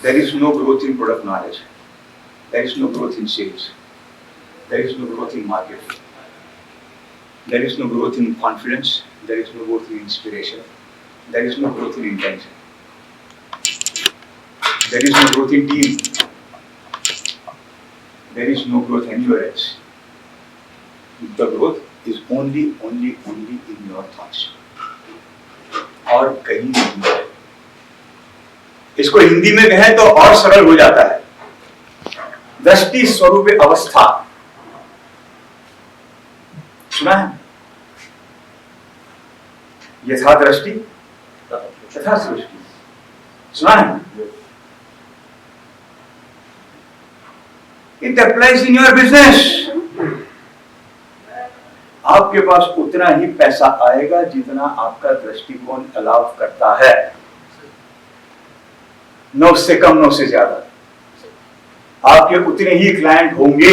There is no growth in product knowledge. There is no growth in sales. There is no growth in marketing. There is no growth in confidence. There is no growth in inspiration. There is no growth in intention. There is no growth in team. There is no growth anywhere else. The growth is only in your thoughts. और कहीं नहीं है. इसको हिंदी में कहें तो और सरल हो जाता है. दृष्टि स्वरूप अवस्था सुना है? यथा दृष्टि तथा सृष्टि सुना है? It applies in your business. आपके पास उतना ही पैसा आएगा जितना आपका दृष्टिकोण अलाउ करता है, न उससे कम न उससे ज्यादा. आपके उतने ही क्लाइंट होंगे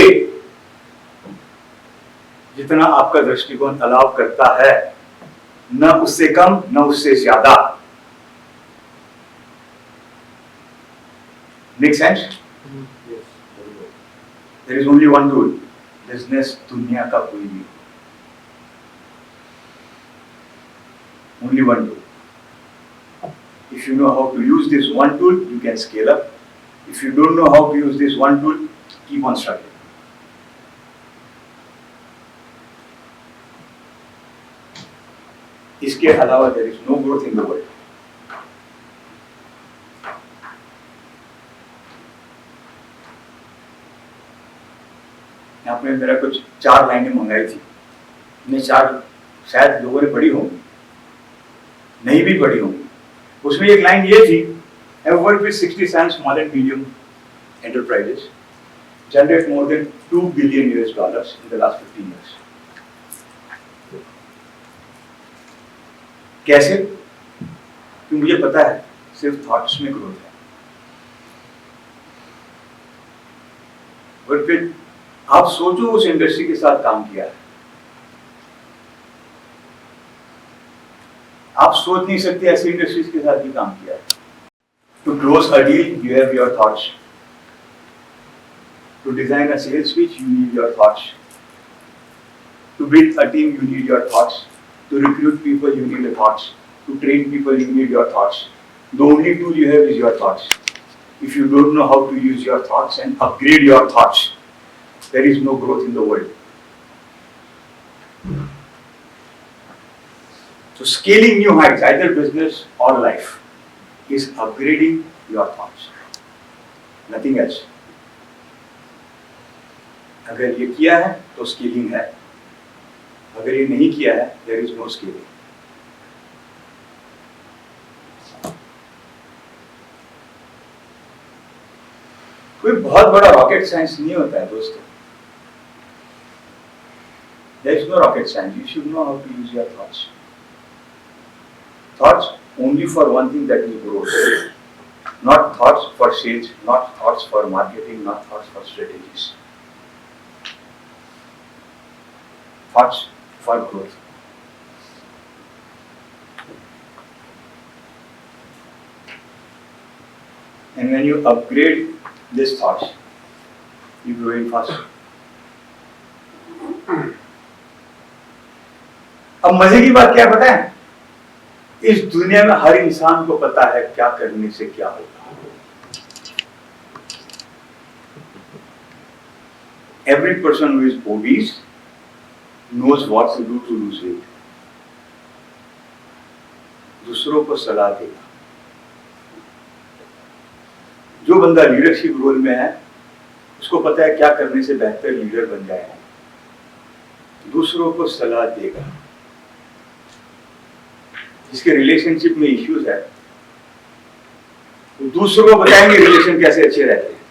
जितना आपका दृष्टिकोण अलाउ करता है, न उससे कम न उससे ज्यादा. Make sense? There is only one rule. Business दुनिया का कोई नहीं. Only one tool. If you know how to use this one tool, you can scale up. If you don't know how to use this one tool, keep on struggling. इसके अलावा there is no growth in the world. यहाँ पे मेरा कुछ 4 लाइनें मंगाई थी. मैं 4 शायद लोगों ने पढ़ी होंगी, नहीं भी पढ़ी होंगी. उसमें एक लाइन ये थी, I have worked with 67 small and medium enterprises, generate more than $2 billion in the last 15 years. कैसे? क्योंकि मुझे पता है सिर्फ थॉट्स में ग्रोथ है. और फिर आप सोचो उस इंडस्ट्री के साथ काम किया है. आप सोच नहीं सकते ऐसी इंडस्ट्रीज के साथ भी काम किया है. To close a deal you have your thoughts. To design a sales speech you need your thoughts. To build a team you need your thoughts. To recruit people, you need your thoughts. To train people, you need your thoughts. The only tool you have is your thoughts. If you don't know how to use your thoughts and upgrade your thoughts, there is no growth in the world. So scaling new heights, either business or life, is upgrading your thoughts. Nothing else. अगर ये किया है तो scaling है. अगर ये नहीं किया है, there is no scaling. कोई बहुत बड़ा रॉकेट साइंस नहीं होता है दोस्तों. There is no rocket science. You should know how to use your thoughts. Thoughts only for one thing, that is growth. Not thoughts for sales, not thoughts for marketing, not thoughts for strategies. Thoughts for growth. And when you upgrade these thoughts, you grow in faster. अब मजे की बात क्या पता है? इस दुनिया में हर इंसान को पता है क्या करने से क्या होगा. Every person who is obese knows what to do to lose weight. दूसरों को सलाह देगा. जो बंदा लीडरशिप रोल में है उसको पता है क्या करने से बेहतर लीडर बन जाएगा. दूसरों को सलाह देगा. जिसके रिलेशनशिप में इश्यूज है वो दूसरों को बताएंगे रिलेशन कैसे अच्छे रहते हैं.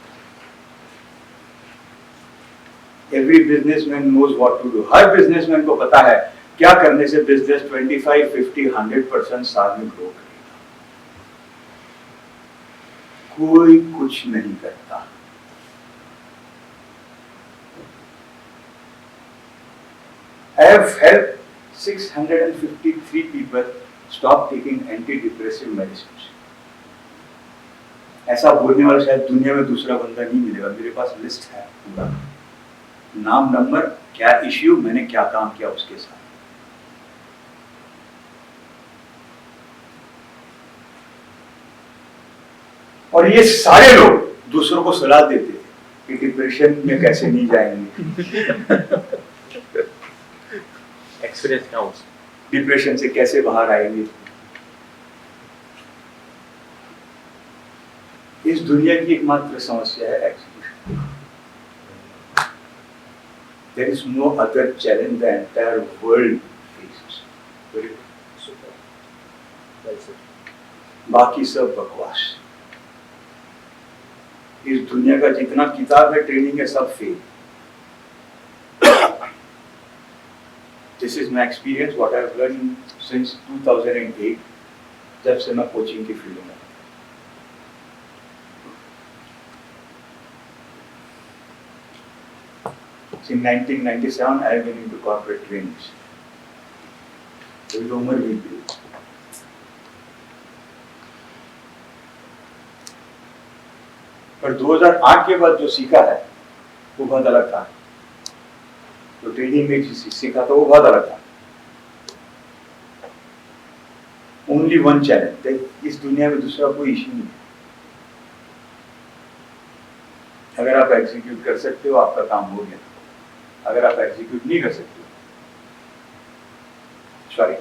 Every businessman knows what to do. हर बिजनेसमैन को पता है क्या करने से बिजनेस 25, 50, 100% साल में ग्रो करेगा. कोई कुछ नहीं करता. I have helped 653 people stop taking antidepressive medicines. ऐसा बोलने वाला शायद दुनिया में दूसरा बंदा नहीं मिलेगा। मेरे पास लिस्ट है पूरा, नाम नंबर, क्या इश्यू, मैंने क्या काम किया उसके साथ। और ये सारे लोग दूसरों को सलाह देते हैं कि डिप्रेशन में कैसे नहीं जाएंगे, एक्सपीरियंस काउंट्स, डिप्रेशन से कैसे बाहर आएंगे। इस दुनिया की एकमात्र समस्या है execution. There is no other challenge the entire world faces. Very super. Well said. बाकी सब बकवास। इस दुनिया का जितना किताब है ट्रेनिंग है सब fail. This is my experience, what I have learned since 2008, जब से मैं कोचिंग की फील्ड में। In 1997, I have been into corporate trainings. तो उम्र बीत गई। पर 2008 के बाद जो सीखा है वो बहुत अलग था। तो ट्रेनिंग में जो सीखा था वो बहुत अलग था। ओनली वन चैलेंज, इस दुनिया में दूसरा कोई इश्यू नहीं है। अगर आप एग्जीक्यूट कर सकते हो आपका काम हो गया, अगर आप एग्जीक्यूट नहीं कर सकते, sorry,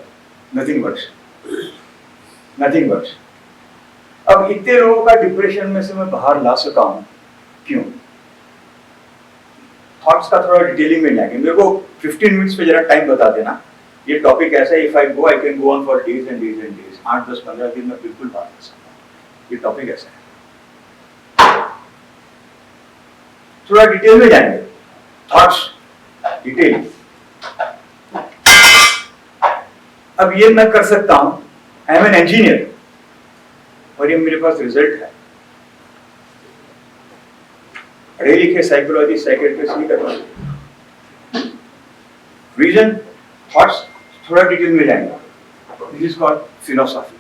nothing works, nothing works. अब इतने लोगों का डिप्रेशन में से मैं बाहर ला सका हूं, क्यों? थॉट्स का थोड़ा डिटेलिंग में जाएंगे। मेरे को 15 मिनट्स पे जरा टाइम बता देना। ये टॉपिक ऐसा है, if I go I can go on for days and days and days. 8, 10, 15 दिन में बिल्कुल बात कर सकता हूँ। ये टॉपिक ऐसा है, थोड़ा डिटेल में जाएंगे। Thoughts detail. अब ये मैं कर सकता हूं, आई एम एन इंजीनियर और ये मेरे पास रिजल्ट है। पढ़े लिखे साइकोलॉजी साइकेट्रिस्ट नहीं कर पाते। रीजन, थॉट्स, थोड़ा डिटेल में जाएंगे। This is called philosophy.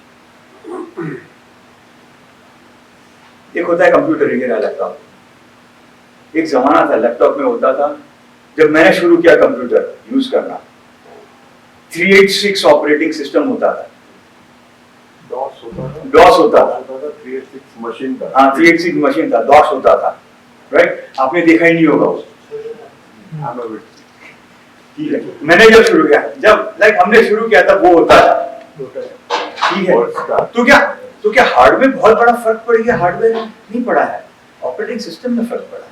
एक होता है कंप्यूटर, एक लैपटॉप। एक जमाना था लैपटॉप में होता था, जब मैंने शुरू किया कंप्यूटर यूज करना, 386 ऑपरेटिंग सिस्टम होता था। डॉस होता था 386 मशीन था। हाँ, 386 मशीन था, डॉस होता था, राइट? आपने देखा ही नहीं होगा उसको। ठीक है, मैंने जब शुरू किया, जब हमने शुरू किया था वो होता था, ठीक है। तो क्या हार्डवेयर बहुत बड़ा फर्क पड़ गया? हार्डवेयर नहीं पड़ा है, ऑपरेटिंग सिस्टम में फर्क पड़ा है।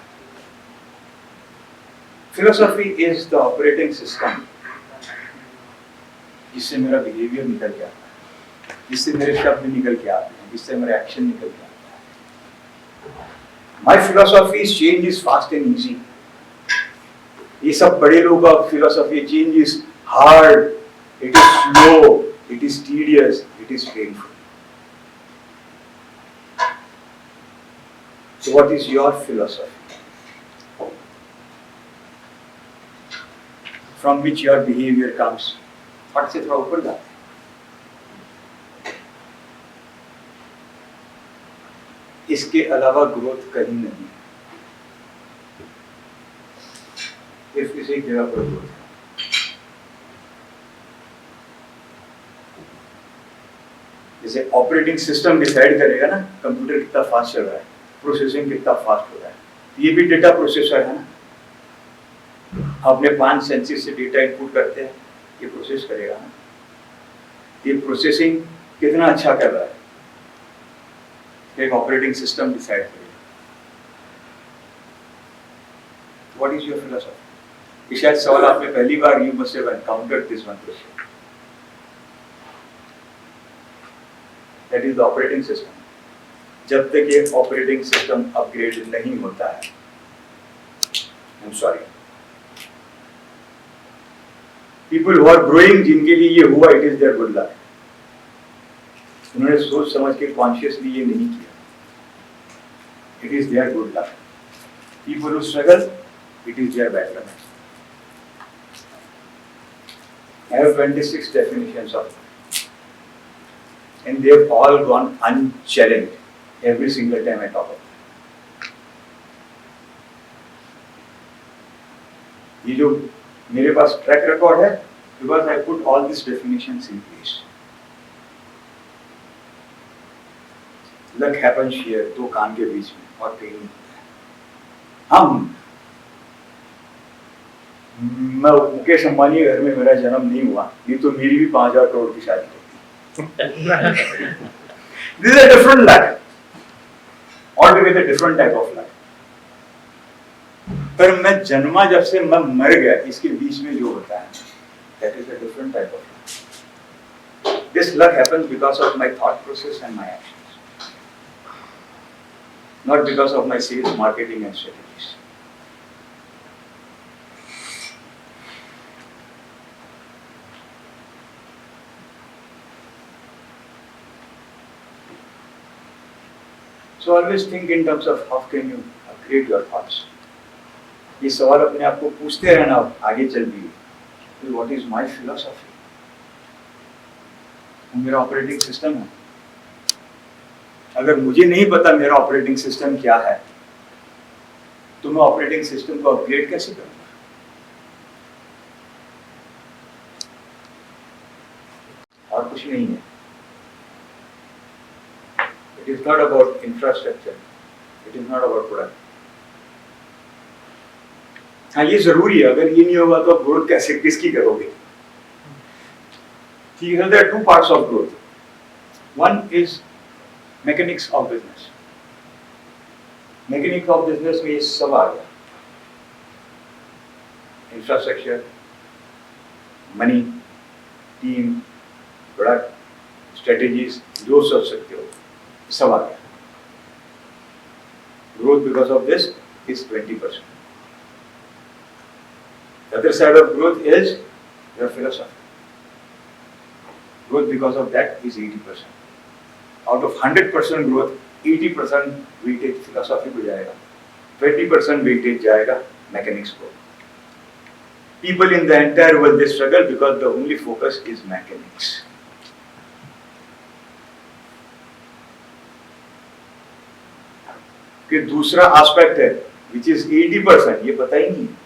Philosophy is the operating system जिससे मेरा बिहेवियर निकल के आता है, जिससे मेरे शब्द निकल के आते हैं, जिससे मेरे एक्शन निकल के आता है। My philosophy is change is fast and easy. ये सब बड़े लोगों का philosophy, change is hard, it is slow, it is tedious, it is painful. So what is your philosophy? From which your behavior comes? फट से थोड़ा ऊपर जाते हैं। इसके अलावा ग्रोथ कहीं नहीं है, सिर्फ इसी जगह पर ग्रोथ है। जैसे ऑपरेटिंग सिस्टम डिसाइड करेगा ना कंप्यूटर कितना फास्ट चल रहा है, प्रोसेसिंग कितना फास्ट हो रहा है। ये भी डेटा प्रोसेसर है ना, अपने 5 सेंसेस से डेटा इनपुट करते हैं, ये प्रोसेस करेगा ना। ये प्रोसेसिंग कितना अच्छा कर रहा है, एक ऑपरेटिंग सिस्टम डिसाइड करेगा। What is your philosophy? ये शायद सवाल आपने पहली बार, you must have encountered this one question. That is the operating system. जब तक ये ऑपरेटिंग सिस्टम अपग्रेड नहीं होता है, I am sorry, people who are growing, जिनके लिए ये हुआ, it is their good luck. उन्होंने सोच समझ के कॉन्शियसली ये नहीं किया, it is their good luck. People who struggle, it is there bad luck. I have 26 definitions of it, and they have all gone unchallenged. every single time I talk about it. ये जो मेरे पास track record है, because I put all these definitions in place. Luck happens here, दो कान के बीच में, और कहीं नहीं होता है. मैं मुकेश अंबानी के घर में मेरा जन्म नहीं हुआ, नहीं तो मेरी भी 5,000 करोड़ की शादी होती. This is a different luck, altogether different type of luck. पर मैं जन्मा जब से मैं मर गया, इसके बीच में जो होता है, that is a different type of luck. This luck happens because of my thought process and my actions, not because of my sales, marketing and strategies. So always think in terms of how can you upgrade your thoughts. ये सवाल अपने आप को पूछते रहना आगे चल दिए. What is my philosophy? मेरा ऑपरेटिंग सिस्टम है. अगर मुझे नहीं पता मेरा ऑपरेटिंग सिस्टम क्या है, तो मैं ऑपरेटिंग सिस्टम को अपग्रेड कैसे करूंगा? और कुछ नहीं है. It is not about infrastructure. It is not about product. हाँ, ये जरूरी है. अगर ये नहीं होगा तो ग्रोथ कैसे किसकी करोगे? ठीक है. There are two parts of growth. One is mechanics of business. Mechanics of business में ये सब आ गया. Infrastructure, money, team, product, strategies, जो सोच सकते हो, सब आ गया. Growth because of this is 20%. The other side of growth is your philosophy. Growth because of that is 80%. Out of 100% growth, 80% weightage philosophy को जाएगा, 20% weightage जाएगा mechanics को. People in the entire world they struggle because the only focus is mechanics. कि दूसरा aspect है, which is 80%, ये पता ही नहीं है.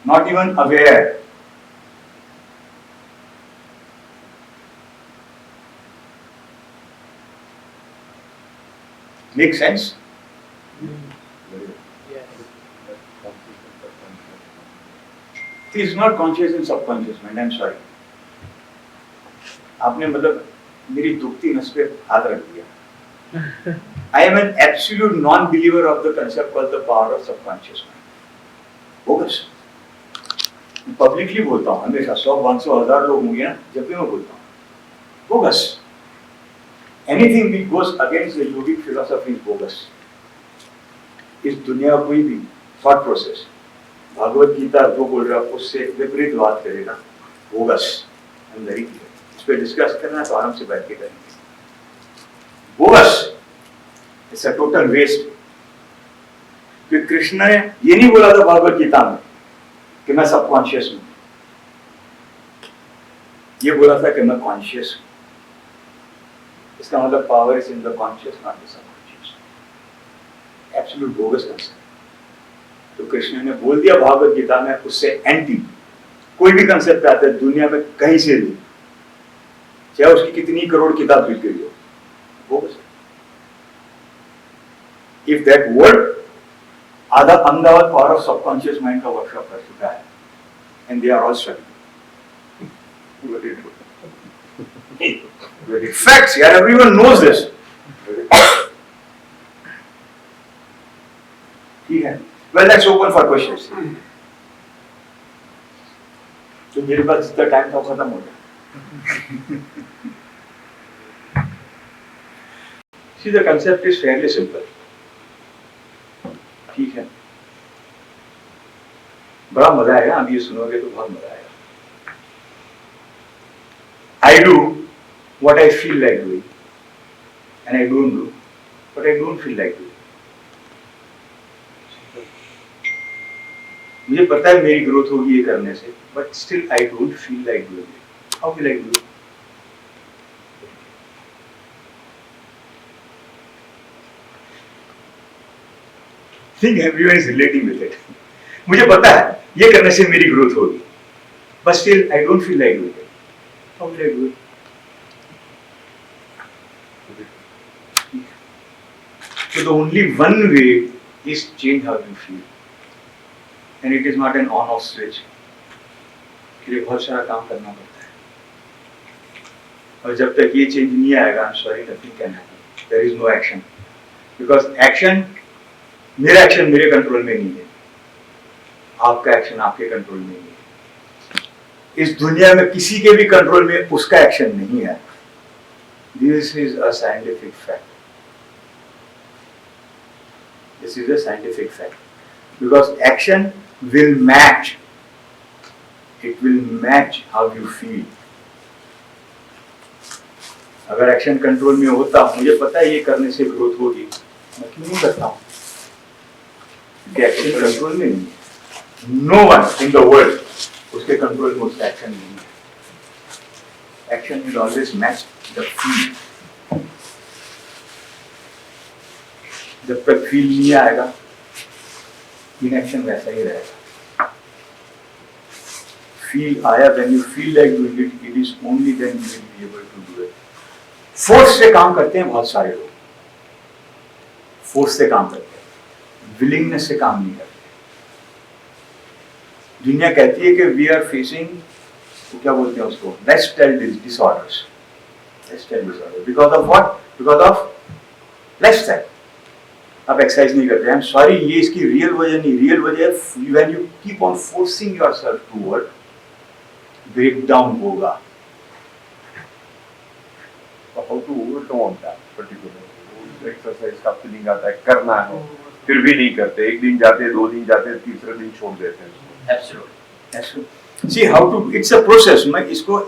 Not even aware. Make sense? It is not conscious and subconscious mind. I'm sorry. आपने मतलब मेरी दुखती नस पे हाथ रख दिया. I am an absolute non-believer of the concept called the power of subconscious mind. Focus. Publicly बोलता हूँ हमेशा. 100, 500, 1000 लोग होंगे ना, जब भी मैं बोलता हूँ bogus. Anything which goes against the yogic philosophy is bogus. इस दुनिया कोई भी थॉट प्रोसेस, भागवत गीता जो बोल रहा है उससे विपरीत बात करेगा, bogus. I am very clear. इस पर डिस्कस करना तो आराम से बैठ के करेंगे. Bogus. It's a total waste. क्योंकि कृष्ण ने ये नहीं बोला था भागवत गीता में कि मैं सबकॉन्शियस हूं. ये बोला था कि मैं कॉन्शियस हूं. इसका मतलब power is in the conscious, not the subconscious. Absolute bogus concept. तो कृष्ण ने बोल दिया भागवत गीता में, उससे एंटी कोई भी कंसेप्ट आता है दुनिया में कहीं से भी, चाहे उसकी कितनी करोड़ किताब लिख गई हो, बोगस. इफ दैट वर्ड आधा Ahmedabad power of subconscious mind का वर्कशॉप कर चुका है, and they are all struggling. Facts, यार, everyone knows this. ठीक है. Well, let's open for questions. तो मेरे पास जितना टाइम था खत्म हो गया. See, the concept is fairly simple. ठीक है. बड़ा मजा आएगा. अभी ये सुनोगे तो बहुत मजा आएगा. I do what I feel like doing, and I don't do what I don't feel like doing. मुझे पता है मेरी ग्रोथ होगी ये करने से, but still I don't feel like doing it. How will I do it? Think everyone is relating with it. मुझे पता है ये करने से मेरी ग्रोथ होगी, but still I don't feel like doing it. How will I do it? So the only one way is change how you feel, and it is not an on-off switch. के लिए बहुत सारा काम करना पड़ता है, और जब तक ये चेंज नहीं आएगा, I'm sorry, nothing can happen. There is no action, because action, मेरा एक्शन मेरे कंट्रोल में नहीं है, आपका एक्शन आपके कंट्रोल में नहीं है, इस दुनिया में किसी के भी कंट्रोल में उसका एक्शन नहीं है. This is a scientific fact. This is a scientific fact, because action will match. It will match how you feel. अगर एक्शन कंट्रोल में होता, मुझे पता है ये करने से ग्रोथ होगी, मैं क्यों नहीं करता हूँ? क्योंकि एक्शन कंट्रोल में नहीं है. No one in the world उसके कंट्रोल में उसका एक्शन नहीं है. Action will always match the feel. जब तक फील नहीं आएगा, इनएक्शन वैसा ही रहेगा. फील आया, when you feel like doing it, it is only then you will be able to do it. Force से काम करते हैं बहुत सारे लोग, फोर्स से काम करते हैं, विलिंगनेस से काम नहीं करते. दुनिया कहती है कि वी आर फेसिंग, क्या बोलते हैं उसको, lifestyle disorders. Lifestyle disorder because of what? Because of lifestyle. आप एक्सरसाइज नहीं करते. आई एम सॉरी, ये इसकी रियल वजह नहीं. रियल वजह when you keep on forcing yourself toward, break down होगा. How to overcome that particular exercise का feeling आता है, करना है, फिर भी नहीं करते. एक दिन जाते, 2 दिन जाते, तीसरे दिन छोड़ देते हैं उसको. Absolutely. See how to, it's a process. मैं इसको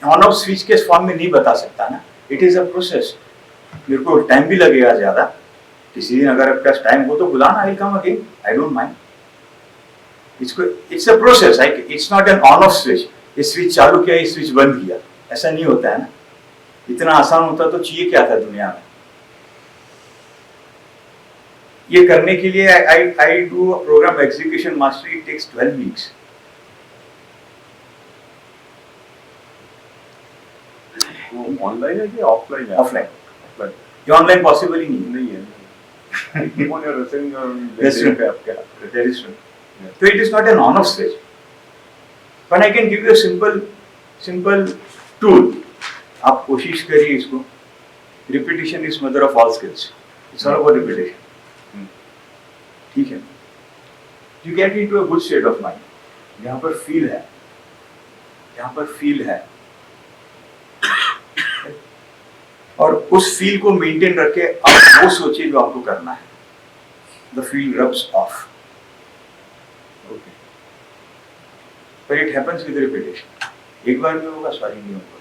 ऑन ऑफ स्विच के फॉर्म में नहीं बता सकता ना. It is a process. मेरे को टाइम भी लगेगा ज्यादा. किसी दिन अगर आपके पास टाइम हो तो बुलाना, I will come again, I don't mind. इसको, it's a process. It's not an on off switch. ये स्विच चालू किया, ये स्विच बंद किया, ऐसा नहीं होता है ना. इतना आसान होता तो चाहिए क्या था दुनिया में. ये करने के लिए I do a program execution mastery. It takes 12 weeks. वो ऑनलाइन है कि ऑफलाइन है? ऑफलाइन. ऑफलाइन. ये ऑनलाइन पॉसिबल ही नहीं है. Keep on your wrestling That's true. That is true. So it is not an on-off switch. But I can give you a simple tool. आप कोशिश करिए इसको. Repetition is mother of all skills. It's all about repetition. ठीक है. You get into a good state of mind. यहाँ पर feel है. यहाँ पर feel है. और उस फील को मेंटेन रखे आप वो सोचिए जो आपको करना है. The feel rubs of. पर इट हैपेंस विद रिपीटेशन. एक बार में होगा, सॉरी नहीं होगा.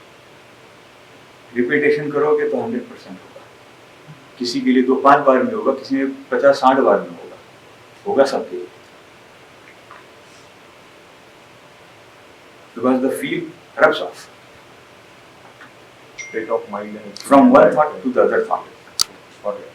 रिपीटेशन करोगे तो 100% होगा. किसी के लिए 2-5 बार में होगा, किसी में 50-60 बार में होगा. होगा सबके लिए. Because the feel rubs of. State of mind From one thought to the other thought. Okay.